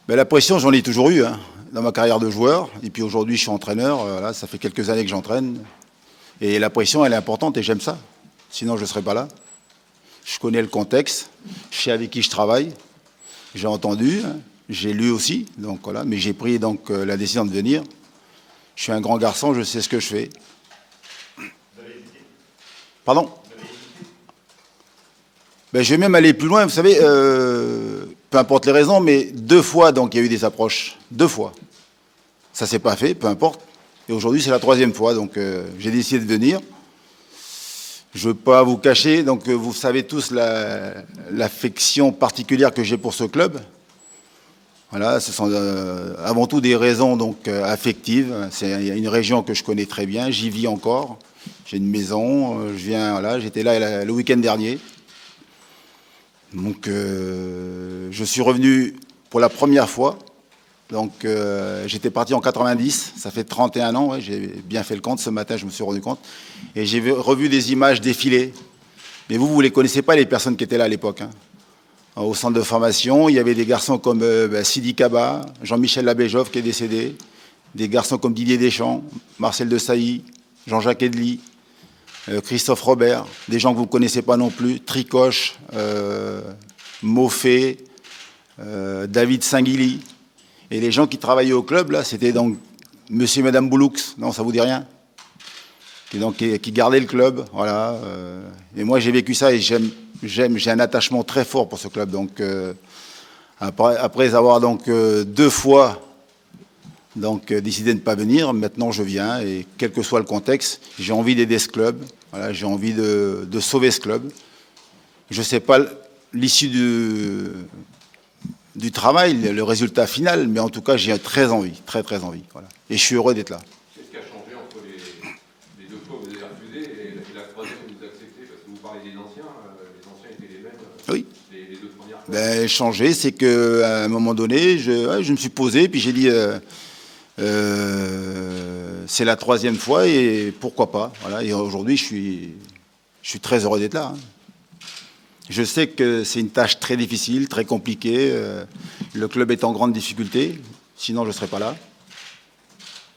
Ben, la pression, j'en ai toujours eu, hein, dans ma carrière de joueur. Et puis aujourd'hui, je suis entraîneur. Là, ça fait quelques années que j'entraîne. Et la pression, elle est importante et j'aime ça. Sinon, je ne serais pas là. Je connais le contexte. Je sais avec qui je travaille. J'ai entendu. Hein, j'ai lu aussi. Donc voilà. Mais j'ai pris donc la décision de venir. Je suis un grand garçon. Je sais ce que je fais. Pardon ? Ben, je vais même aller plus loin. Vous savez, peu importe les raisons, mais 2 fois, donc, il y a eu des approches. 2 fois. Ça ne s'est pas fait, peu importe. Et aujourd'hui, c'est la 3e fois. Donc, j'ai décidé de venir. Je ne veux pas vous cacher. Donc, vous savez tous l'affection particulière que j'ai pour ce club. Voilà, ce sont avant tout des raisons donc, affectives. C'est une région que je connais très bien. J'y vis encore. J'ai une maison. Je viens, voilà, j'étais là le week-end dernier. Donc, je suis revenu pour la première fois. Donc, j'étais parti en 90. Ça fait 31 ans. Ouais, j'ai bien fait le compte. Ce matin, je me suis rendu compte. Et j'ai revu des images défiler. Mais vous ne les connaissez pas, les personnes qui étaient là à l'époque. Hein. Au centre de formation, il y avait des garçons comme Sidi Kaba, Jean-Michel Labéjoff qui est décédé. Des garçons comme Didier Deschamps, Marcel Desailly, Jean-Jacques Edely. Christophe Robert, des gens que vous ne connaissez pas non plus, Tricoche, Moffet, David Saint-Guilly. Et les gens qui travaillaient au club, là, c'était donc monsieur et madame Bouloux, non, ça vous dit rien ? Qui gardaient le club, voilà. Et moi, j'ai vécu ça et j'ai un attachement très fort pour ce club. Donc, après avoir donc 2 fois décidé de ne pas venir, maintenant je viens et quel que soit le contexte, j'ai envie d'aider ce club, voilà, j'ai envie de sauver ce club. Je ne sais pas l'issue du travail, le résultat final, mais en tout cas j'ai très envie, très très envie. Voilà. Et je suis heureux d'être là. Qu'est-ce qui a changé entre les 2 fois où vous avez refusé et la 3e où vous acceptez? Parce que vous parlez des anciens étaient les mêmes oui. Les 2 premières fois. Ben, changer, c'est qu'à un moment donné, je me suis posé, puis j'ai dit... c'est la 3e fois et pourquoi pas. Voilà. Et aujourd'hui, je suis très heureux d'être là. Hein. Je sais que c'est une tâche très difficile, très compliquée. Le club est en grande difficulté, sinon je ne serais pas là.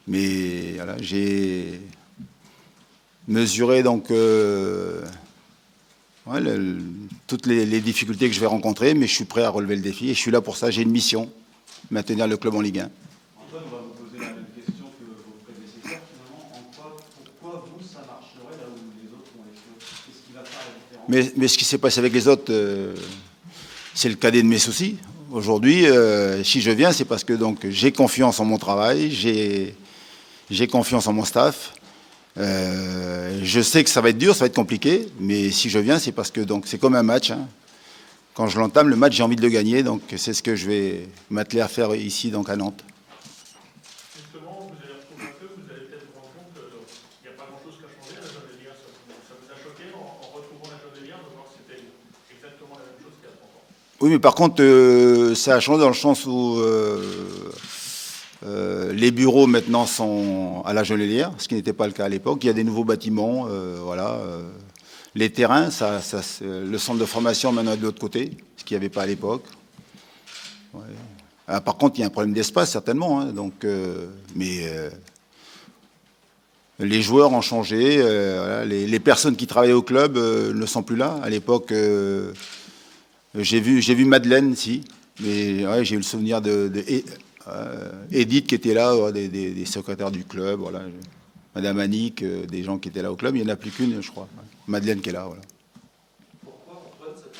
Mais voilà, j'ai mesuré donc toutes les difficultés que je vais rencontrer, mais je suis prêt à relever le défi et je suis là pour ça. J'ai une mission, maintenir le club en Ligue 1. Antoine, on va vous poser la même question que vos prédécesseurs, finalement. Pourquoi vous, ça marcherait là où les autres ont échoué? Qu'est-ce qui va faire la différence? Mais ce qui s'est passé avec les autres, c'est le cadet de mes soucis. Aujourd'hui, si je viens, c'est parce que donc, j'ai confiance en mon travail, j'ai confiance en mon staff. Je sais que ça va être dur, ça va être compliqué, mais si je viens, c'est parce que donc, c'est comme un match. Hein. Quand je l'entame, le match, j'ai envie de le gagner, donc c'est ce que je vais m'atteler à faire ici, donc à Nantes. Justement, vous allez retrouver un peu, vous allez peut-être vous rendre compte qu'il n'y a pas grand-chose qui a changé à la Javellière. Ça vous a choqué en retrouvant la Javellière de voir que c'était exactement la même chose qu'il y a 30 ans? Oui, mais par contre, ça a changé dans le sens où les bureaux maintenant sont à la Javellière, ce qui n'était pas le cas à l'époque. Il y a des nouveaux bâtiments, voilà. Les terrains, le centre de formation maintenant est de l'autre côté, ce qu'il n'y avait pas à l'époque. Ouais. Ah, par contre, il y a un problème d'espace, certainement. Hein, donc, les joueurs ont changé. Voilà, les personnes qui travaillaient au club ne sont plus là. À l'époque, j'ai vu Madeleine, si. Mais ouais, j'ai eu le souvenir Edith qui était là, des secrétaires du club. Voilà. Madame Annick, des gens qui étaient là au club. Il n'y en a plus qu'une, je crois. Madeleine qui est là, voilà. Pourquoi, Antoine, ça peut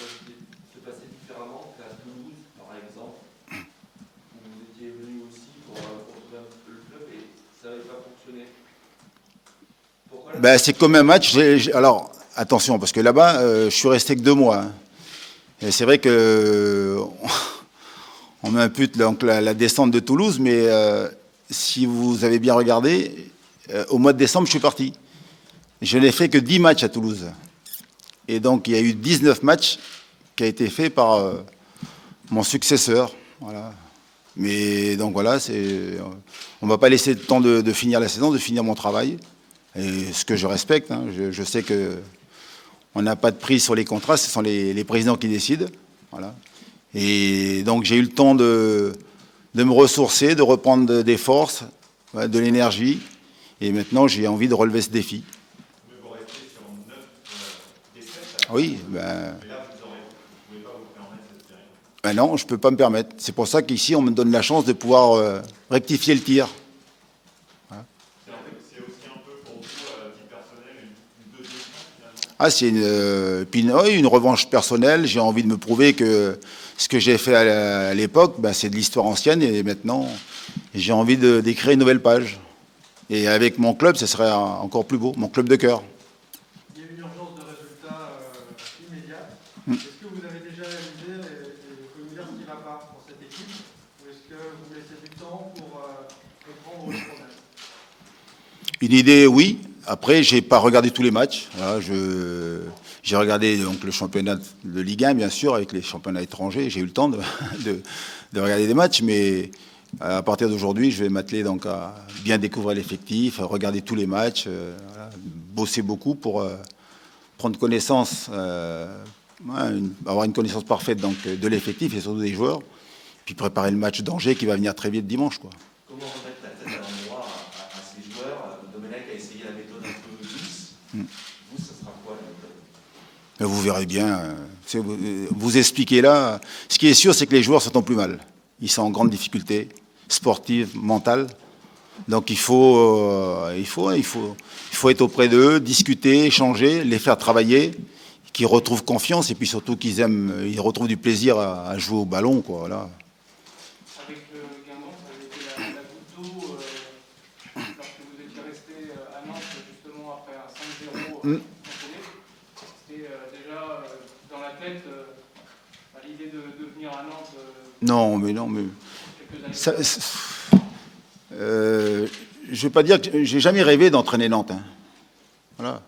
se passer différemment qu'à Toulouse, par exemple, où vous étiez venu aussi pour retrouver un peu le club et ça n'avait pas fonctionné? Ben, c'est comme un match. Alors, attention, parce que là-bas, je suis resté que 2 mois. Hein. Et c'est vrai que on m'impute donc la descente de Toulouse, mais si vous avez bien regardé, au mois de décembre, je suis parti. Je n'ai fait que 10 matchs à Toulouse. Et donc, il y a eu 19 matchs qui a été fait par mon successeur. Voilà. Mais donc voilà, on ne va pas laisser le temps de finir la saison, de finir mon travail. Et ce que je respecte, hein, je sais qu'on n'a pas de prise sur les contrats, ce sont les présidents qui décident. Voilà. Et donc j'ai eu le temps de de me ressourcer, de reprendre des forces, ouais, de l'énergie. Et maintenant, j'ai envie de relever ce défi. Mais vous restez sur 9 défaites. Oui, Mais là, vous ne pouvez pas vous permettre cette série. ben non, je ne peux pas me permettre. C'est pour ça qu'ici, on me donne la chance de pouvoir rectifier le tir. C'est aussi un peu pour vous, à titre personnel, une deuxième chance finalement. Ah, c'est oui, une revanche personnelle. J'ai envie de me prouver que ce que j'ai fait à l'époque, ben, c'est de l'histoire ancienne. Et maintenant, j'ai envie d'écrire une nouvelle page. Et avec mon club, ce serait encore plus beau, mon club de cœur. Il y a une urgence de résultats immédiate. Est-ce que vous avez déjà réalisé et vous pouvez nous dire ce qui ne va pas pour cette équipe? Ou est-ce que vous laissez du temps pour reprendre le problème? Une idée, oui. Après, j'ai pas regardé tous les matchs. Voilà, j'ai regardé donc le championnat de Ligue 1, bien sûr, avec les championnats étrangers. J'ai eu le temps de regarder des matchs, mais à partir d'aujourd'hui, je vais m'atteler donc à bien découvrir l'effectif, à regarder tous les matchs, voilà, bosser beaucoup pour prendre connaissance, avoir une connaissance parfaite donc de l'effectif et surtout des joueurs, puis préparer le match d'Angers qui va venir très vite dimanche, quoi. Comment remettre la tête à l'endroit à ces joueurs? Domenech a essayé la méthode un peu douce. Vous, ce sera quoi la méthode? Mais vous verrez bien. Vous expliquez là. Ce qui est sûr, c'est que les joueurs se sentent plus mal. Ils sont en grande difficulté sportive, mentale. Donc il faut être auprès d'eux, discuter, échanger, les faire travailler, qu'ils retrouvent confiance et puis surtout ils retrouvent du plaisir à jouer au ballon, quoi. Voilà. Avec Guingamp, ça avait été la goutte d'eau lorsque vous étiez resté à Nantes, justement après un 5-0 enchaîné. C'était déjà dans la tête l'idée de venir à Nantes Non, mais quelques années ça, plus tard. je ne vais pas dire que j'ai jamais rêvé d'entraîner Nantes, hein. Voilà.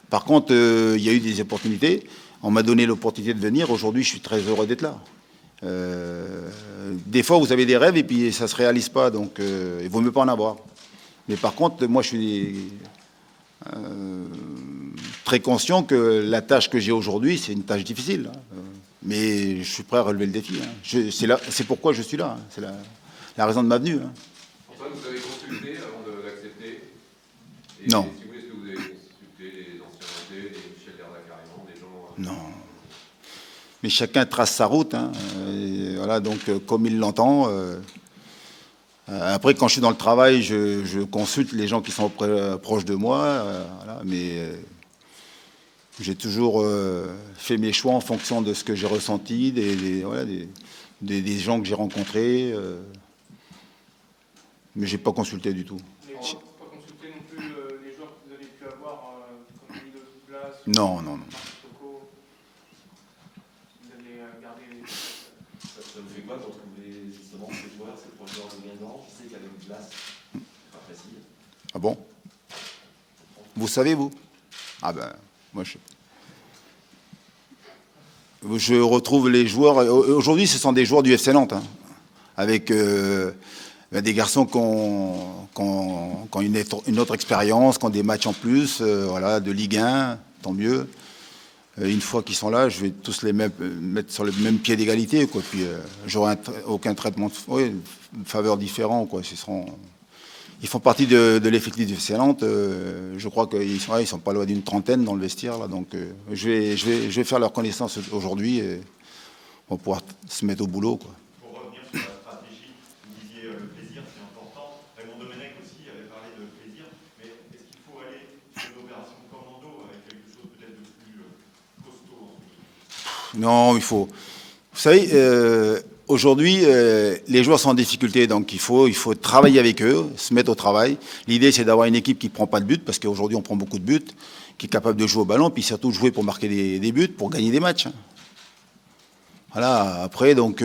Par contre, il y a eu des opportunités. On m'a donné l'opportunité de venir. Aujourd'hui, je suis très heureux d'être là. Des fois, vous avez des rêves et puis ça ne se réalise pas. Donc, il vaut mieux pas en avoir. Mais par contre, moi, je suis très conscient que la tâche que j'ai aujourd'hui, c'est une tâche difficile. Mais je suis prêt à relever le défi. C'est pourquoi je suis là. C'est la raison de ma venue. Antoine, vous avez consulté avant d'accepter? Non. Si vous voulez, est-ce que vous avez consulté les anciens montés, les Michel Derda carrément, des gens... Non. Mais chacun trace sa route. Et voilà, donc, comme il l'entend. Après, quand je suis dans le travail, je consulte les gens qui sont proches de moi. Voilà, mais j'ai toujours fait mes choix en fonction de ce que j'ai ressenti, des gens que j'ai rencontrés. Mais je n'ai pas consulté du tout. Mais vous n'avez pas consulté non plus les joueurs que vous avez pu avoir, comme Milo Douglas, Non. Marc Tocco. Vous avez gardé. Ça vous fait quoi de retrouver justement ces joueurs, ces trois joueurs de Guingamp? Je sais qu'avec Glace, c'est pas facile. Ah bon? Vous savez, vous? Ah ben, moi je retrouve les joueurs. Aujourd'hui, ce sont des joueurs du FC Nantes, hein, avec des garçons qui ont une autre expérience, qui ont des matchs en plus, voilà, de Ligue 1, tant mieux. Une fois qu'ils sont là, je vais tous les mettre sur le même pied d'égalité, quoi. Puis j'aurai aucun traitement, faveur différent, quoi. Ils font partie de l'effectif du FC Nantes. Je crois qu'ils sont pas loin d'une trentaine dans le vestiaire, là. Donc je vais faire leur connaissance aujourd'hui et on va pouvoir se mettre au boulot, quoi. Pour revenir sur la stratégie, vous disiez le plaisir, c'est important. Raymond Domenech aussi avait parlé de plaisir. Mais est-ce qu'il faut aller sur une opération commando avec quelque chose peut-être de plus costaud? Non, il faut. Vous savez, aujourd'hui, les joueurs sont en difficulté, donc il faut travailler avec eux, se mettre au travail. L'idée, c'est d'avoir une équipe qui ne prend pas de buts, parce qu'aujourd'hui, on prend beaucoup de buts, qui est capable de jouer au ballon, puis surtout jouer pour marquer des buts, pour gagner des matchs. Voilà. Après, donc,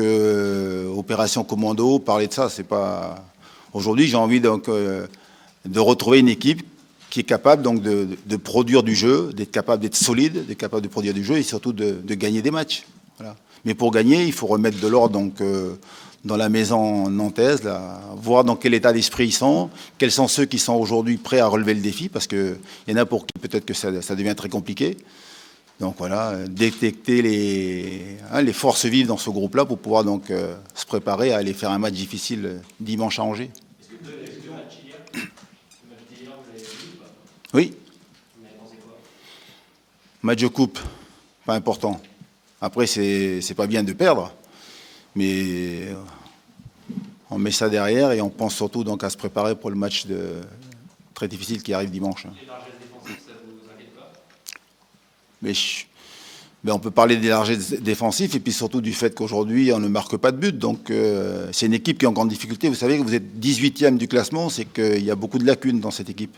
opération commando, parler de ça, c'est pas. Aujourd'hui, j'ai envie donc de retrouver une équipe qui est capable donc de produire du jeu, d'être capable d'être solide, d'être capable de produire du jeu et surtout de gagner des matchs. Voilà. Mais pour gagner, il faut remettre de l'ordre donc dans la maison nantaise, là, voir dans quel état d'esprit ils sont, quels sont ceux qui sont aujourd'hui prêts à relever le défi, parce qu'il y en a pour qui peut-être que ça devient très compliqué. Donc voilà, détecter les forces vives dans ce groupe-là pour pouvoir donc se préparer à aller faire un match difficile dimanche à Angers. Est-ce que le match d'hier, vous l'avez vu ou pas? Oui, Vous en avez pensé quoi? match de coupe, pas important. Après, c'est pas bien de perdre, mais on met ça derrière et on pense surtout donc à se préparer pour le match très difficile qui arrive dimanche. Les largesses défensives, ça vous inquiète pas? Mais on peut parler des largesses défensifs et puis surtout du fait qu'aujourd'hui, on ne marque pas de but. Donc, c'est une équipe qui est en grande difficulté. Vous savez que vous êtes 18e du classement, c'est qu'il y a beaucoup de lacunes dans cette équipe.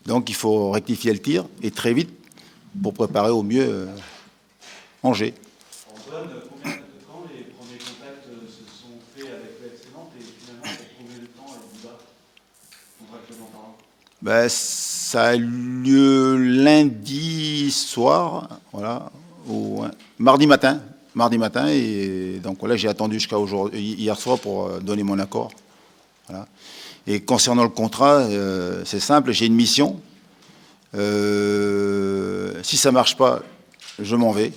Donc, il faut rectifier le tir et très vite pour préparer au mieux Angers. Antoine, quand les premiers contacts se sont faits avec l'excellente et finalement, pour combien de temps elle vous bat, contractuellement parlant? Ben, ça a eu lieu lundi soir, voilà, mardi matin, et donc voilà, j'ai attendu jusqu'à hier soir pour donner mon accord. Voilà. Et concernant le contrat, c'est simple, j'ai une mission. Si ça marche pas, je m'en vais.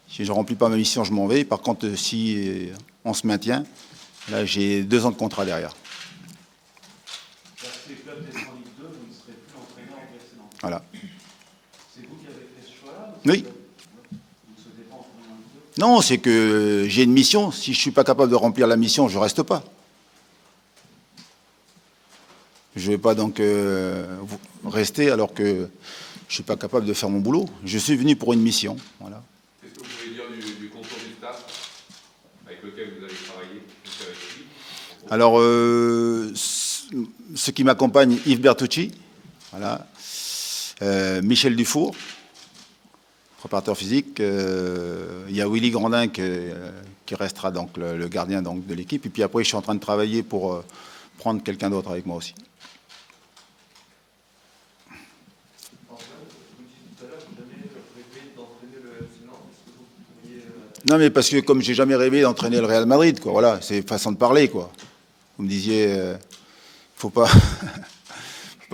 Si je ne remplis pas ma mission, je m'en vais. Par contre, si on se maintient, là, j'ai 2 ans de contrat derrière. Si les clubs descendent en Ligue 2, vous ne serez plus entraîneur avec l'excellent. Voilà. C'est vous qui avez fait ce choix-là? Oui. Vous ne souhaitez pas entraîner en Ligue 2? Non, c'est que j'ai une mission. Si je ne suis pas capable de remplir la mission, je ne reste pas. Je ne vais pas donc rester alors que je ne suis pas capable de faire mon boulot. Je suis venu pour une mission. Voilà. Qu'est-ce que vous pouvez dire du contour du staff avec lequel vous avez travaillé? Avec qui? Alors, ceux qui m'accompagnent, Yves Bertucci, voilà, Michel Dufour, préparateur physique, il y a Willy Grandin qui restera donc le gardien donc, de l'équipe. Et puis après, je suis en train de travailler pour prendre quelqu'un d'autre avec moi aussi. Non, mais parce que comme j'ai jamais rêvé d'entraîner le Real Madrid, quoi, voilà, c'est façon de parler, quoi. Vous me disiez, faut pas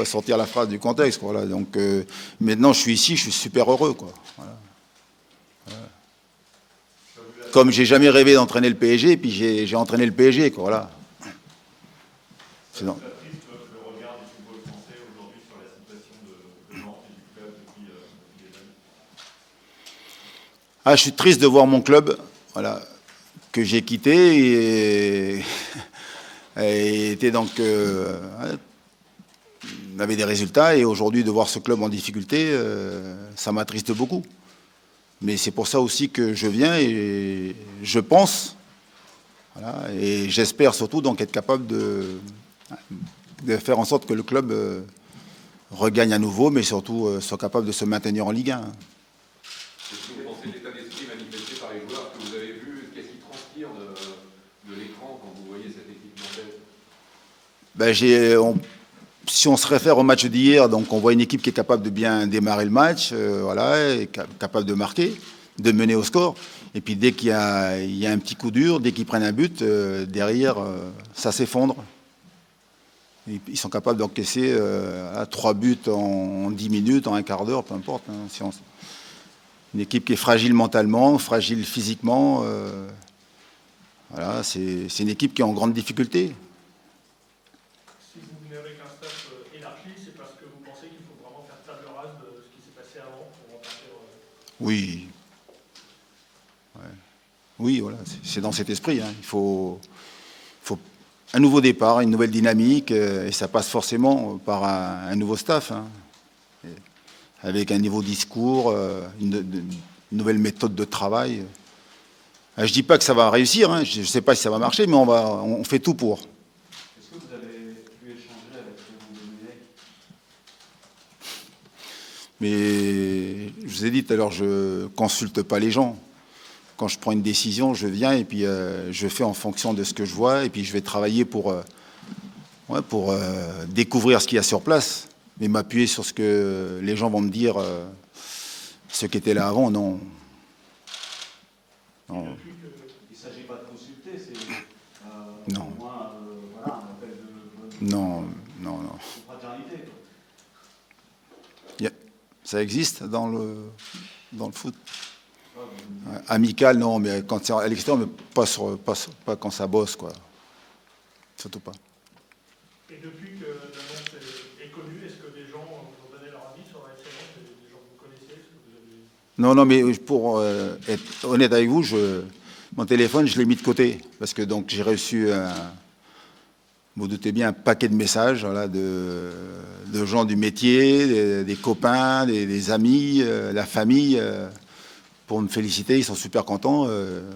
sortir la phrase du contexte, quoi, voilà. Donc maintenant, je suis ici, je suis super heureux, quoi. Voilà. Voilà. Comme j'ai jamais rêvé d'entraîner le PSG, puis j'ai entraîné le PSG, quoi, voilà. C'est triste le regard du football français aujourd'hui sur la situation de Nantes et du club depuis des années. Ah, je suis triste de voir mon club, voilà, que j'ai quitté et était donc avait des résultats et aujourd'hui de voir ce club en difficulté, ça m'attriste beaucoup. Mais c'est pour ça aussi que je viens et je pense, voilà, et j'espère surtout donc être capable de faire en sorte que le club regagne à nouveau, mais surtout soit capable de se maintenir en Ligue 1. Qu'est-ce que vous pensez de l'état d'esprit manifesté par les joueurs que vous avez vus? Qu'est-ce qui transpire de l'écran quand vous voyez cette équipe nantaise? Ben, si on se réfère au match d'hier, donc on voit une équipe qui est capable de bien démarrer le match, voilà, et capable de marquer, de mener au score. Et puis dès qu'il y a un petit coup dur, dès qu'ils prennent un but, derrière, ça s'effondre. Ils sont capables d'encaisser 3 buts en 10 minutes, en un quart d'heure, peu importe. Hein, une équipe qui est fragile mentalement, fragile physiquement. Voilà, c'est une équipe qui est en grande difficulté. Si vous venez avec un staff élargi, c'est parce que vous pensez qu'il faut vraiment faire table rase de ce qui s'est passé avant pour repartir. Oui. Ouais. Oui, voilà, c'est dans cet esprit. Hein. Il faut un nouveau départ, une nouvelle dynamique, et ça passe forcément par un nouveau staff, hein, avec un nouveau discours, une nouvelle méthode de travail. Je ne dis pas que ça va réussir, hein, je ne sais pas si ça va marcher, mais on fait tout pour. Est-ce que vous avez pu échanger avec Raymond Domenech? Mais je vous ai dit tout à l'heure, je ne consulte pas les gens. Quand je prends une décision, je viens et puis je fais en fonction de ce que je vois et puis je vais travailler pour découvrir ce qu'il y a sur place, mais m'appuyer sur ce que les gens vont me dire, ceux qui étaient là avant, non. Il ne s'agit pas de consulter, c'est non. au moins voilà, un appel de non. fraternité. Ça existe dans le foot. Ouais, amical, non, mais quand c'est à l'extérieur, mais pas quand ça bosse, quoi. Surtout pas. Et depuis que l'annonce est connue, est-ce que des gens vous ont donné leur avis sur la FC Nantes, des gens que vous connaissez, est-ce que vous avez... Non, non, mais pour être honnête avec vous, mon téléphone, je l'ai mis de côté. Parce que donc j'ai reçu, vous doutez bien, un paquet de messages voilà, de gens du métier, des copains, des amis, la famille, pour me féliciter. Ils sont super contents.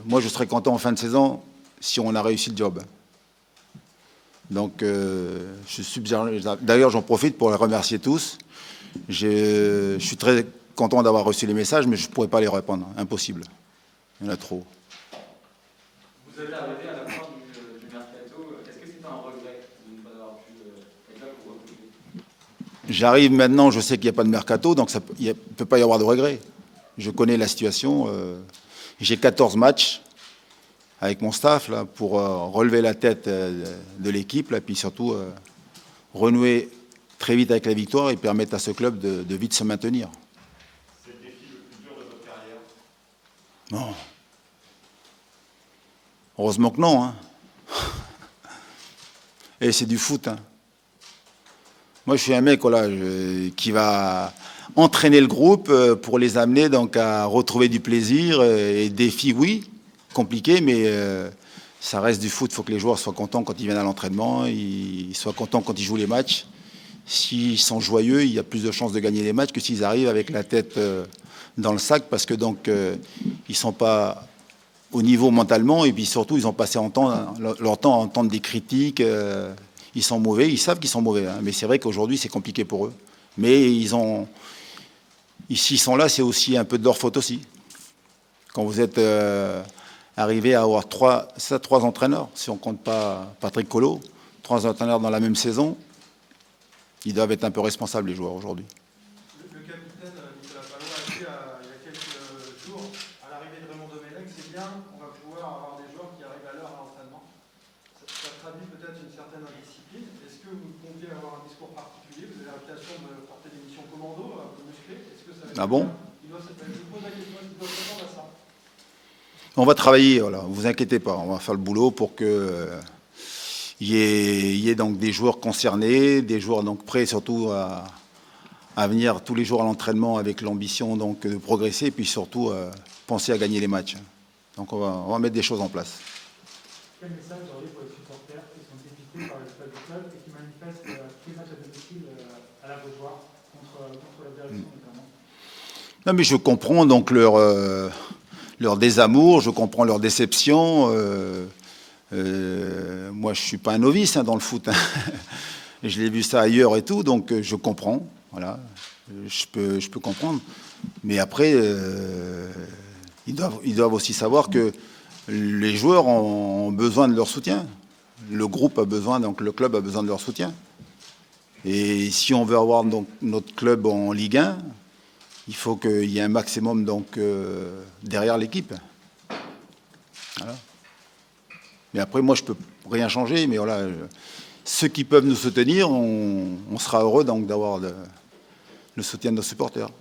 Moi, je serais content en fin de saison si on a réussi le job. Donc, d'ailleurs, j'en profite pour les remercier tous. Je suis très content d'avoir reçu les messages, mais je ne pourrais pas les répondre. Impossible. Il y en a trop. Vous êtes arrivé à la fin du mercato. Est-ce que c'est un regret de ne pas avoir pu être là pour recruter? J'arrive maintenant, je sais qu'il n'y a pas de mercato, donc il ne peut pas y avoir de regret. Je connais la situation. J'ai 14 matchs avec mon staff là, pour relever la tête de l'équipe, et puis surtout renouer très vite avec la victoire et permettre à ce club de vite se maintenir. C'est le défi le plus dur de votre carrière? Non. Heureusement que non. Hein. Et c'est du foot. Hein. Moi, je suis un mec voilà, qui va entraîner le groupe pour les amener donc, à retrouver du plaisir. Et défi, oui, compliqué, mais ça reste du foot. Il faut que les joueurs soient contents quand ils viennent à l'entraînement, ils soient contents quand ils jouent les matchs. S'ils sont joyeux, il y a plus de chances de gagner les matchs que s'ils arrivent avec la tête dans le sac, parce que donc ils sont pas au niveau mentalement, et puis surtout ils ont passé leur temps à entendre des critiques. Ils sont mauvais, ils savent qu'ils sont mauvais, hein, mais c'est vrai qu'aujourd'hui c'est compliqué pour eux. Mais s'ils sont là, c'est aussi un peu de leur faute aussi. Quand vous êtes arrivé à avoir trois entraîneurs, si on ne compte pas Patrick Collot, 3 entraîneurs dans la même saison, ils doivent être un peu responsables, les joueurs, aujourd'hui. Le capitaine Nicolas Pallois a dit il y a quelques jours, à l'arrivée de Raymond Domenech, c'est bien, on va pouvoir avoir des joueurs qui arrivent à l'heure à l'entraînement. Ça traduit peut-être une certaine indiscipline. Est-ce que vous comptez avoir un discours particulier? Vous avez l'impression de porter des missions commando, un peu musclées? Est-ce que ça va être bon? Je vous pose la question, est-ce qu'il doit s'attendre à ça? On va travailler, voilà, vous inquiétez pas, on va faire le boulot pour que il y ait donc des joueurs concernés, des joueurs donc prêts surtout à venir tous les jours à l'entraînement avec l'ambition donc de progresser, et puis surtout penser à gagner les matchs. Donc on va mettre des choses en place. Quel message vous auriez pour les supporters qui sont dépités par le stade du club et qui manifestent tous les matchs à domicile à la Beaujoire contre la direction notamment? Non mais je comprends donc leur désamour, je comprends leur déception. Moi, je ne suis pas un novice dans le foot. Hein. Je l'ai vu ça ailleurs et tout, donc je comprends. Voilà, je peux comprendre. Mais après, ils doivent aussi savoir que les joueurs ont besoin de leur soutien. Le groupe a besoin, donc le club a besoin de leur soutien. Et si on veut avoir donc notre club en Ligue 1, il faut qu'il y ait un maximum donc derrière l'équipe. Voilà. Mais après, moi, je peux rien changer. Mais voilà, ceux qui peuvent nous soutenir, on sera heureux donc d'avoir le soutien de nos supporters.